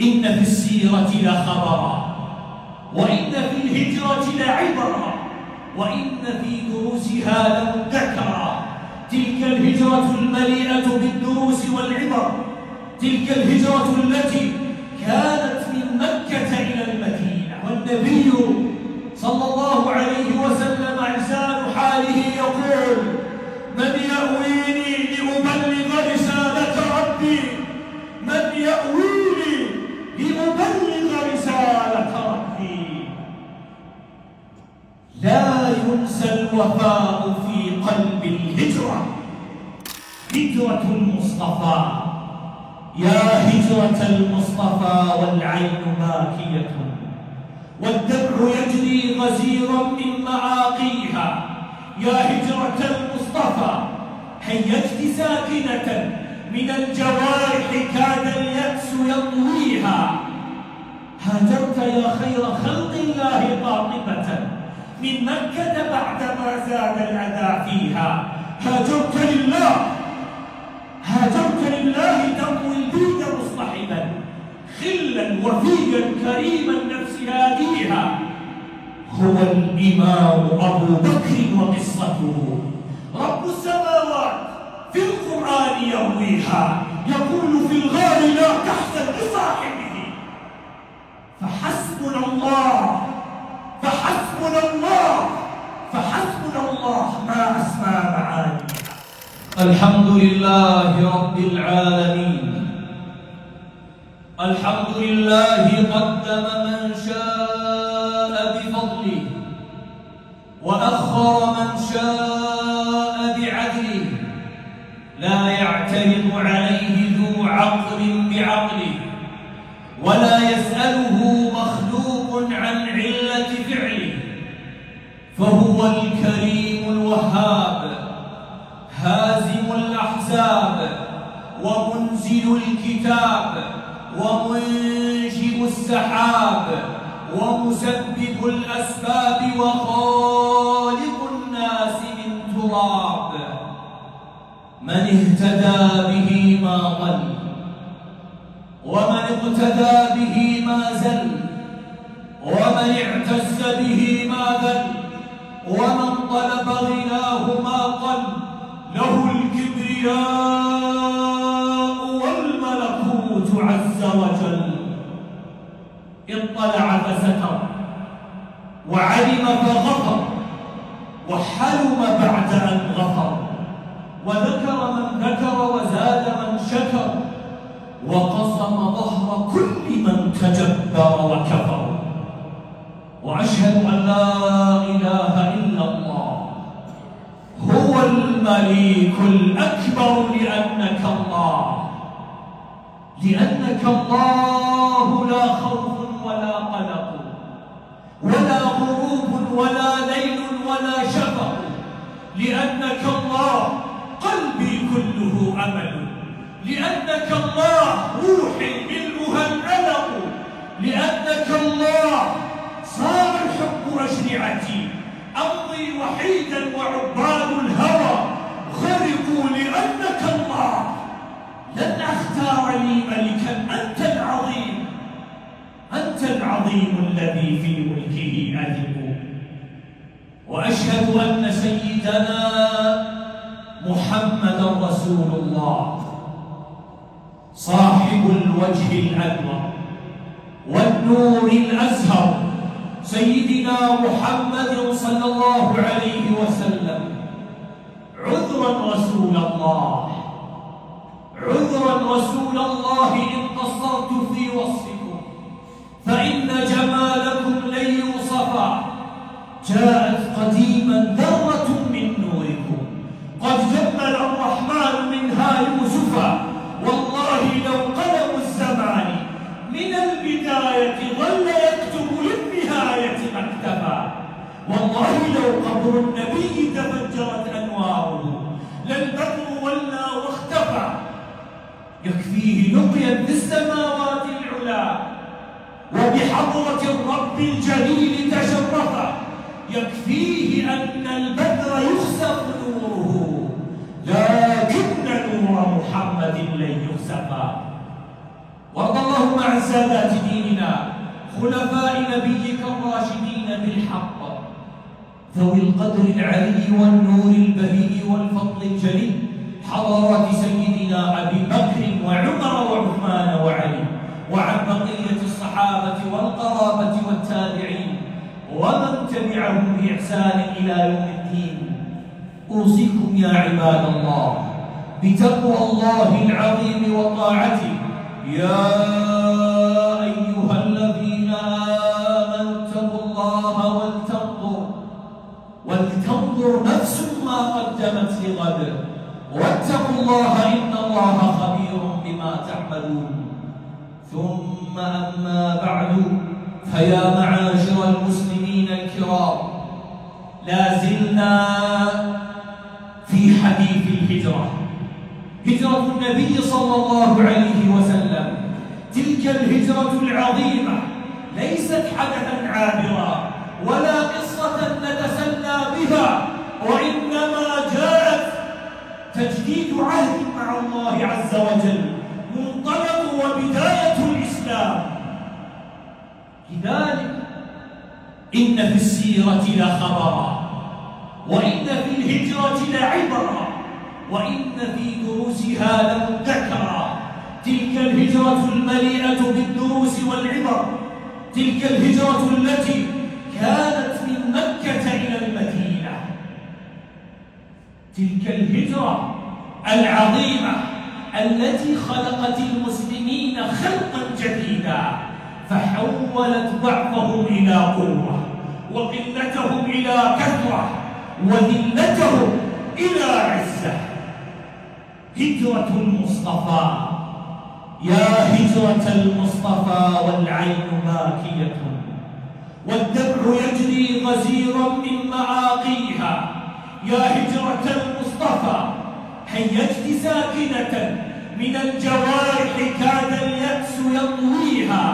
إن في السيرة لخبرا، وإن في الهجرة لعبرا، وإن في دروسها لمدكرا. تلك الهجرة المليئة بالدروس والعبر، تلك الهجرة التي كانت من مكة إلى المدينة، والنبي صلى الله عليه وسلم لسان حاله يقول: من يأويني لأبلغ رسالة ربي، من يأويني لأبلغ رسالة ربي. لا ينسى الوفاء في قلب الهجرة، هجرة المصطفى. يا هجرة المصطفى والعين باكية، والدمع يجري غزيرا من معاقيها. يا هجرة المصطفى هيجت ساكنة من الجوارح كاد اليأس يطويها. هاجرت يا خير خلق الله قاطبة من مكة بعدما زاد الأذى فيها. هاجرت لله، هاجرت لله تطوي البيد مصطحبا، خلا وفيا كريم النفس هاديها. هو الإمام أبو بكر وقصته رب السماوات في القرآن يرويها. يقول في الغار: لا تحزن لصاحبه، فحسبنا الله، فحسبنا الله، فحسبنا الله، ما أسمى معاني. الحمد لله رب العالمين، الحمد لله قدم من شاء بفضله، وأخر من شاء بعدله. لا يعترض عليه ذو عقل بعقله، ولا يسأله مخلوق عن علة فعله. فهو الكريم الوهاب، هازم الأحزاب، ومنزل الكتاب، ومنشئ السحاب، ومسبب الأسباب، وخالق الناس من تراب. من اهتدى به ما ضل، ومن اقتدى به ما زل، ومن اعتز به ما ذل، ومن طلب غناه ما قل. له الكبرياء والملكوت عز وجل. اطلع فستر، وعلم فغفر، وحلم بعد أن غفر، وذكر من ذكر، وزاد من شكر، وقصم ظهر كل من تجبر وكفر. وأشهد أن لا إله إلا الله هو المليك الأكبر، لأنك الله، لأنك الله. لا خوف ولا قلق، ولا غروب ولا ليل ولا شفق، لأنك الله. قلبي كله أمل، لأنك الله. روحي ملؤها الألق، لأنك الله. صار الحب أشرعتي، أمضي وحيدا، وعباد الهوى غرقوا لأنك الله. لن أختار لي ملكا، أنت العظيم، أنت العظيم الذي في ملكه أثق. وأشهد أن سيدنا محمدا رسول الله، صاحب الوجه الأنور والنور الأزهر، سيدنا محمد صلى الله عليه وسلم. عذرا رسول الله، عذرا رسول الله إن قصرت في وصفكم، فإن جمالكم لن يوصفا. جاءت قديما ذرة من نوركم، قد جمل الرحمن منها يوسفا. والله لو قلم الزمان من البداية ظل يكتب للنهاية مكتبا. والله لو قبر النبي تفجرت أنواره للبدر ولى واختفى. يكفيه لقيا في السماوات العلا، وبحضرة الرب الجليل تشرفا. يكفيه أن البدر يخسف نوره، لكن نور محمد لن يخسفا. وارض اللهم عن عن سادات ديننا خلفاء نبيك الراشدين بالحق ذوي القدر العلي والنور البهي والفضل الجلي حضرات سيدنا أبي بكر وعمر وعثمان وعلي وعن بقية الصحابة والقرابة والتابعين ومن تبعهم بإحسان إلى يوم الدين. أوصيكم يا عباد الله بتقوى الله العظيم وطاعته. يا أيها الذين آمنوا اتقوا الله ولتنظر نفس ما قدمت لغد واتقوا الله إن الله خبير بما تعملون. ثم أما بعد، فيا معاشر المسلمين الكرام، لا زلنا في حديث الهجرة، هجرة النبي صلى الله عليه وسلم. تلك الهجرة العظيمة ليست حدثا عابرا ولا قصة نتسلى بها، وإنما جاءت تجديد عهد مع الله عز وجل، منطلق وبداية الإسلام. لذلك إن في السيرة لخبرا، وإن في الهجرة لعبرا، وإن في دروسها لمدكرا. تلك الهجرة المليئة بالدروس والعبر، تلك الهجرة التي كانت من مكة إلى المدينة، تلك الهجرة العظيمة التي خلقت المسلمين خلقا جديدا، فحولت ضعفهم إلى قوة، وقلتهم إلى كثرة، وذلتهم إلى عزة. هجرة المصطفى، يا هجرة المصطفى والعين باكية والدمع يجري غزيرا من معاقيها. يا هجرة المصطفى هيجت ساكنة من الجوارح كاد اليأس يطويها.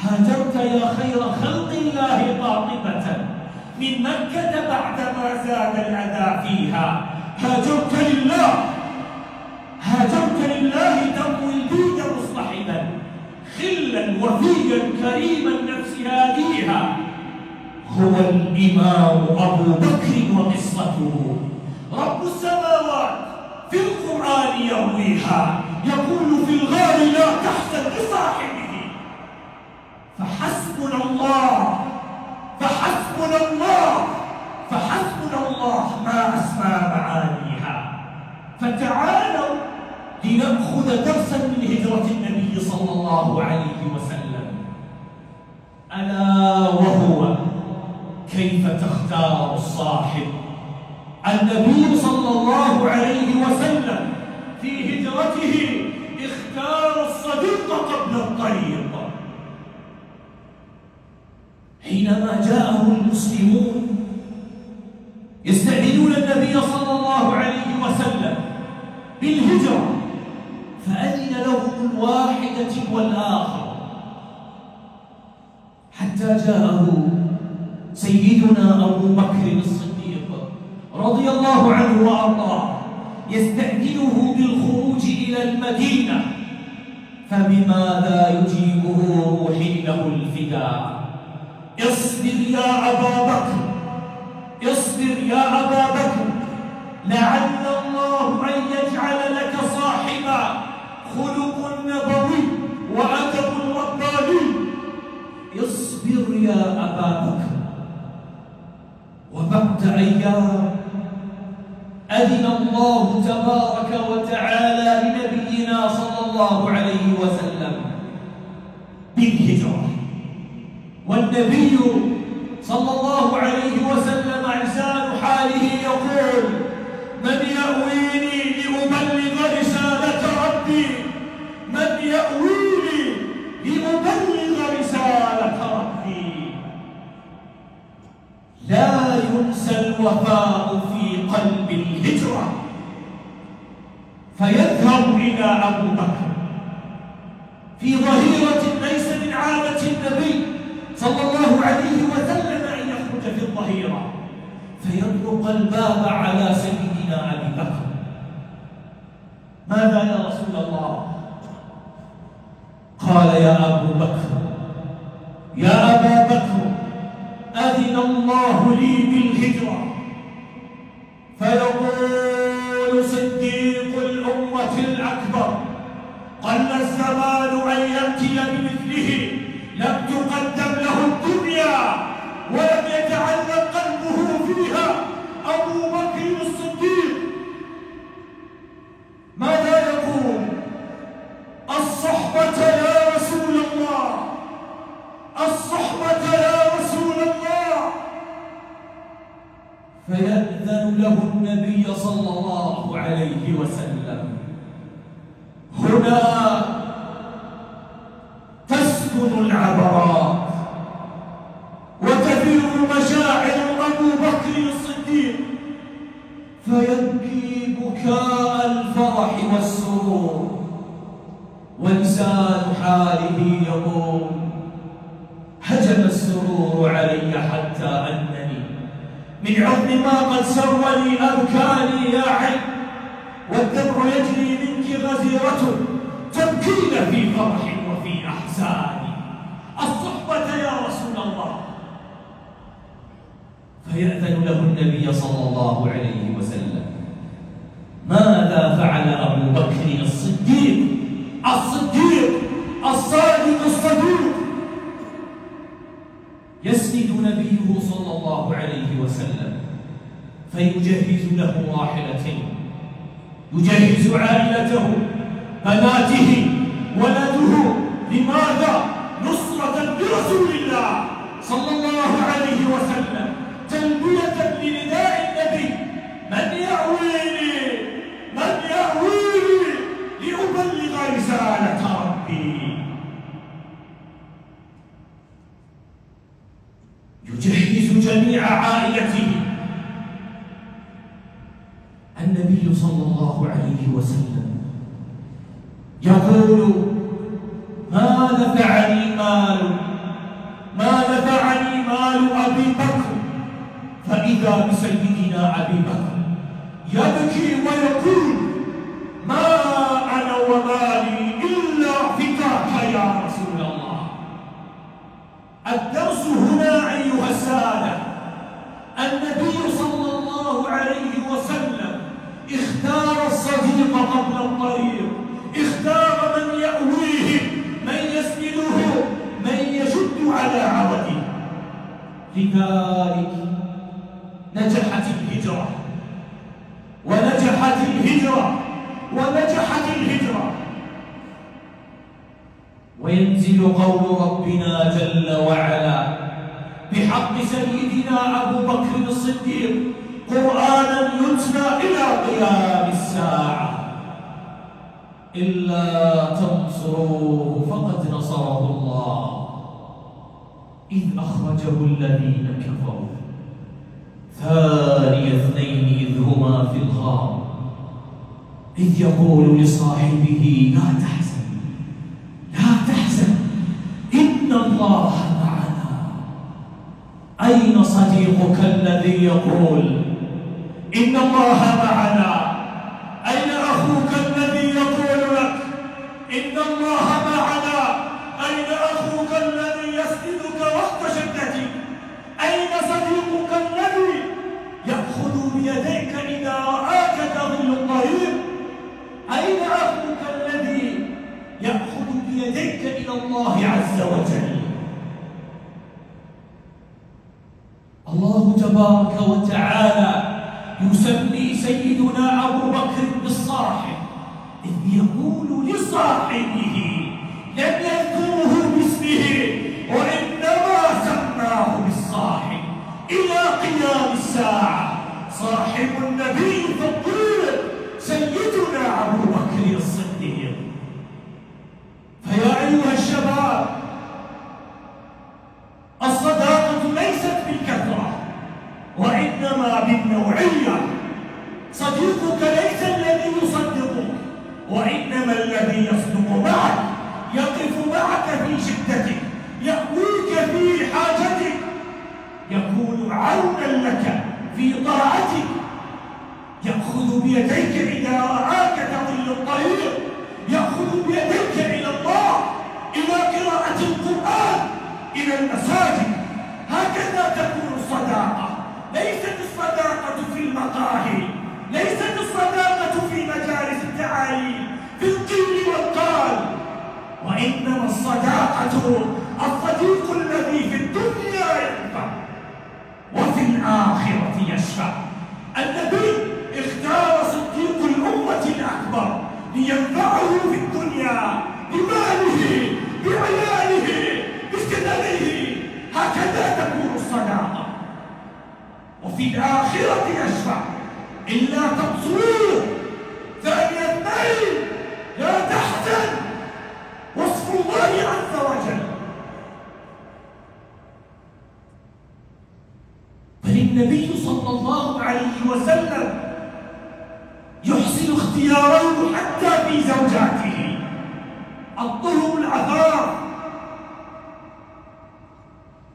هاجرت يا خير خلق الله قاطبة من مكة بعدما زاد الأذى فيها. هاجرت لله، هاجرت لله تطوي البيد مصطحبا، خلا وفيا كريم النفس هاديها. هو الإمام أبو بكر وقصته رب السماوات في القرآن يرويها، يقول في الغار لا تحزن لصاحبه، فحسبنا الله، فحسبنا الله، فحسبنا الله ما أسمى معانيها. فتعالوا لنأخذ درسا من هجرة النبي صلى الله عليه وسلم، ألا وهو كيف تختار الصاحب. النبي صلى الله عليه وسلم في هجرته اختار الصديق قبل الطريق. حينما جاءه المسلمون يستأذنون النبي صلى الله عليه وسلم بالهجرة، فأذن لهم الواحدة والآخر، حتى جاءه سيدنا أبو بكر الصديق رضي الله عنه وأرضاه يستأذنه بالخروج إلى المدينة. فبماذا يجيبه روحي له الفداء؟ اصبر يا أبا بكر، اصبر يا أبا بكر، لعل الله أن يجعل لك صاحبا خلق نبوي وأدب رباني. اصبر يا أبا بكر. وبعد أيام أذن الله تبارك وتعالى لنبينا صلى الله عليه وسلم بالهجرة، والنبي صلى الله عليه وسلم لسان حاله يقول: من يأويني لأبلغ رسالة ربي، من يأويني لأبلغ رسالة ربي. لا ينسى الوفاء في قلب الهجرة، فيذهب إلى أبو بكر في ظهيرة ليس من عادة النبي صلى الله عليه وسلم أن يخرج في الظهيرة، فيطرق الباب على سيدنا أبي بكر: ماذا يا رسول الله؟ قال يا أبو بكر يا أبا بكر أذن الله لي بالهجرة. فيقول صديق الأمة الأكبر قل الزمان أن يأتي بمثله لم تقدم له الدنيا ولم يتعلق قلبه فيها أبو بكر الصديق. ماذا يقول؟ الصحبة يا رسول الله، الصحبة يا رسول الله. فيأذن له النبي صلى الله عليه وسلم. هنا تسكن العبرات وتثير مشاعر أبو بكر الصديق، فيبكي بكاء الفرح والسرور، ولسان حاله يقول هجم السرور علي حتى أنني من عظم ما قد سرني أبكاني يا عين، والدمع يجري منك غزيرة تبكين في فرح وفي أحزان. الصحبة يا رسول الله. فيأذن له النبي صلى الله عليه وسلم. ماذا فعل أبو بكر الصديق الصادق الصدوق؟ يسند نبيه صلى الله عليه وسلم فيجهز له راحلتين، يجهز عائلته بناته ولده. لماذا؟ نصرة برسول الله صلى الله عليه وسلم، تلبية لنداء النبي من يأويني لأبلغ رسالة ربي. يجهز جميع عائلته. النبي صلى الله عليه وسلم يقول ما نفعني مال أبي بكر. فإذا بسيدنا أبي بكر يبكي ويقول ما أنا ومالي إلا فداك يا رسول الله. الدرس هنا أيها السادة، النبي صلى الله عليه وسلم اختار الصديق قبل الطريق، اختار من يأويه، من يسنده، من يشد على عوده. لذلك نجحت الهجرة وينزل قول ربنا جل وعلا بحق سيدنا أبو بكر الصديق قرآنا يتلى إلى قيام الساعة إلا تنصروه فقد نصره الله إذ أخرجه الذين كفروا ثاني اثنين إذ هما في الغار إذ يقول لصاحبه لا تحزن إن الله معنا. أين صديقك الذي يقول إن الله معنا؟ أين أخوك الذي يقول لك إن الله معنا؟ أين أخوك الذي يسندك وقت شدتك؟ أين صديقك الذي يأخذ بيديك إذا رآك تظل الطريق؟ أين أخوك الذي يأخذ بيديك إلى الله عز وجل؟ الله تبارك وتعالى يسمي سيدنا أبو بكر بالصاحب، إذ يقول لصاحبه لم يذكره باسمه وإنما سماه بالصاحب إلى قيام الساعة. صاحب النبي الفضيل سيدنا أبو بكر الصديق. فيا أيها الشباب، الصداقة ليست بالكثرة وإنما بالنوعية. صديقك ليس الذي يصدقك وإنما الذي يصدق معك، يقف معك في شدتك، يأويك في حاجتك، يكون عونا لك في طاعتك، يأخذ بيديك إذا رآك تضل الطريق، يأخذ بيديك إلى الله، إلى إلى المساجد. هكذا تكون الصداقة. ليست الصداقة في المقاهي، ليست الصداقة في مجالس التعاليم في القيل والقال، وإنما الصداقة الصديق الذي في الدنيا ينفع وفي الآخرة يشفع. النبي اختار صديق الأمة الأكبر لينفعه في الدنيا بماله بعياله بسننه. هكذا تكون الصداقة. وفي الآخرة يشفع. إلا تنصروه ثاني اثنين لا تحزن، وصف الله عز وجل. بل النبي صلى الله عليه وسلم يحسن اختياره حتى في زوجاته، الطهر العفاف.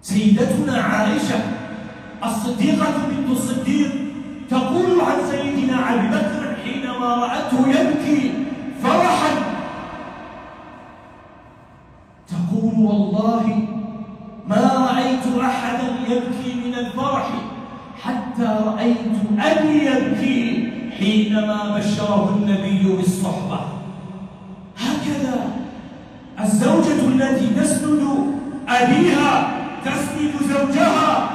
سيدتنا عائشة الصديقة بنت الصديق تقول عن سيدنا أبي بكر حينما رأته يبكي فرحا، تقول والله ما رأيت أحدا يبكي من الفرح حتى رأيت أبي يبكي حينما بشره النبي بالصحبة. هكذا الزوجة التي تسند أبيها تسند زوجها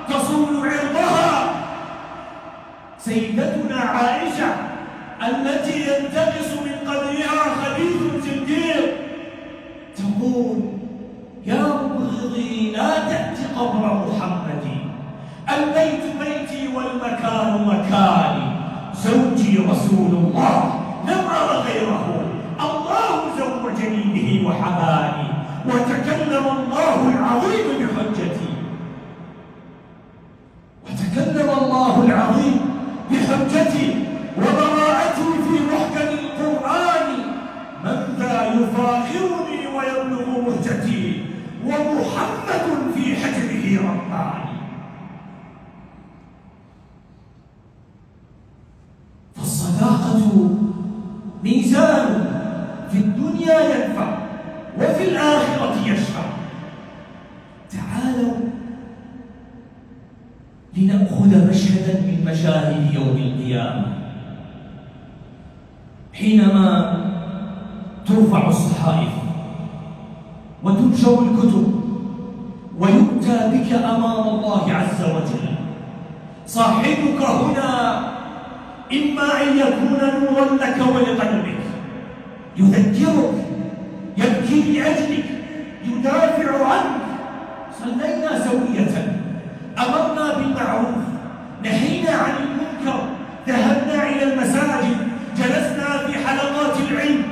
تصون عرضها. سيدتنا عائشة التي ينتقص من قدرها خديج صديق تقول يا مبغضي لا تأتي قبر محمد، البيت بيتي والمكان مكاني، زوجي رسول الله لم أر غيره، الله زوجني به وحباني، وتكلم الله العظيم بحجتي، وتكلم الله العظيم بحجتي وبراءتي في محكم القرآن، من ذا يفاخرني ويبلغ مهجتي، ومحمد في حجره رباني. فالصداقة ميزان في الدنيا ينفع وفي الآخرة يشفع. تعالوا لنأخذ مشهدا من مشاهد يوم القيامة، حينما ترفع الصحائف وتنشر الكتب ويؤتى بك أمام الله عز وجل. صاحبك هنا إما أن يكون نورا لك ولقلبك، يذكرك، يبكي لأجلك، يدافع عنك. صلينا سوية، أمرنا بالمعروف، نهينا عن المنكر، ذهبنا إلى المساجد، جلسنا في حلقات العلم،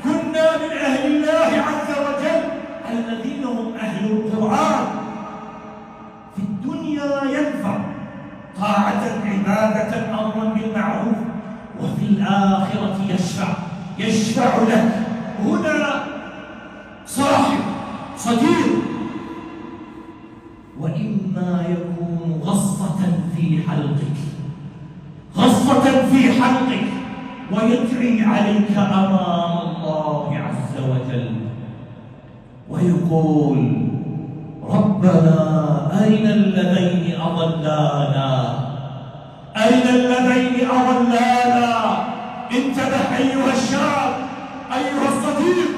كنا من أهل الله عز وجل الذين هم أهل القرآن. في الدنيا ينفع طاعة عبادة أمرا بالمعروف، وفي الآخرة يشفع لك. هنا صاحب صديق، وإما يكون غصة في حلقك، غصة في حلقك، ويدعي عليك أمام الله عز وجل ويقول ربنا أرنا الذين أضلانا، أرنا الذين أضلانا. انتبه أيها الشاب، أيها الصديق،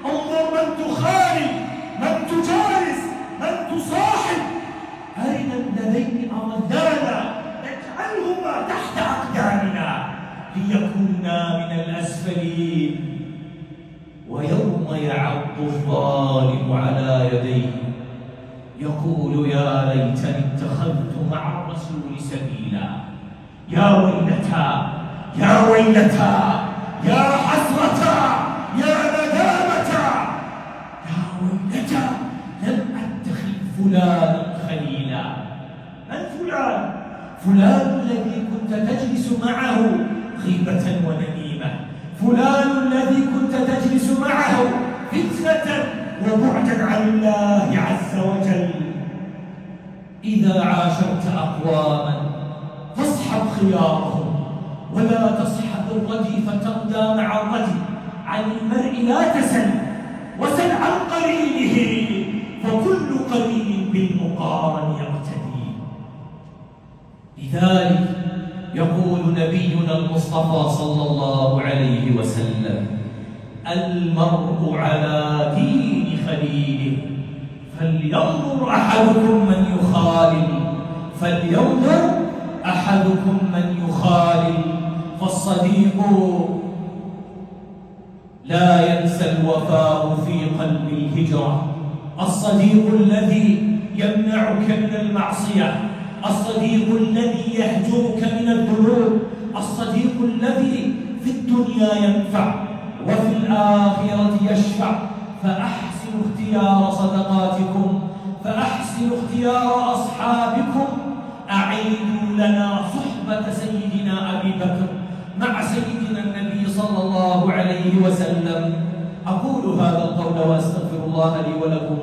انظر من تخالي، من تجالس، من تصاحب. أرنا الذين أضلانا، نجعلهما تحت أقدامنا ليكونا من الأسفلين. ويوم يعض الظالم على يديه يقول يا ليتني اتخذت مع الرسول سبيلا، يا ويلتى يا ويلتى، يا حسرة، يا ندامة، يا ويلتى لم أتخذ فلانا خليلا. من فلان؟ فلان الذي كنت تجلس معه غيبة ونميمة، فلان الذي كنت تجلس معه فتنة وبعدا عن الله عز وجل. إذا عاشرت أقواما فاصحب خيارهم، ولا تصحب الردي فتردى مع الردي. عن المرء لا تسل، وسل عن قرينه، فكل لذلك يقول نبينا المصطفى صلى الله عليه وسلم: المرء على دين خليله فلينظر أحدكم من يخالل فالصديق لا ينسى الوفاء في قلب الهجرة، الصديق الذي يمنعك من المعصية، الصديق الذي يهجرك من الذنوب، الصديق الذي في الدنيا ينفع وفي الآخرة يشفع. فأحسنوا اختيار صدقاتكم، فأحسنوا اختيار أصحابكم. أعيدوا لنا صحبة سيدنا أبي بكر مع سيدنا النبي صلى الله عليه وسلم. أقول هذا القول وأستغفر الله لي ولكم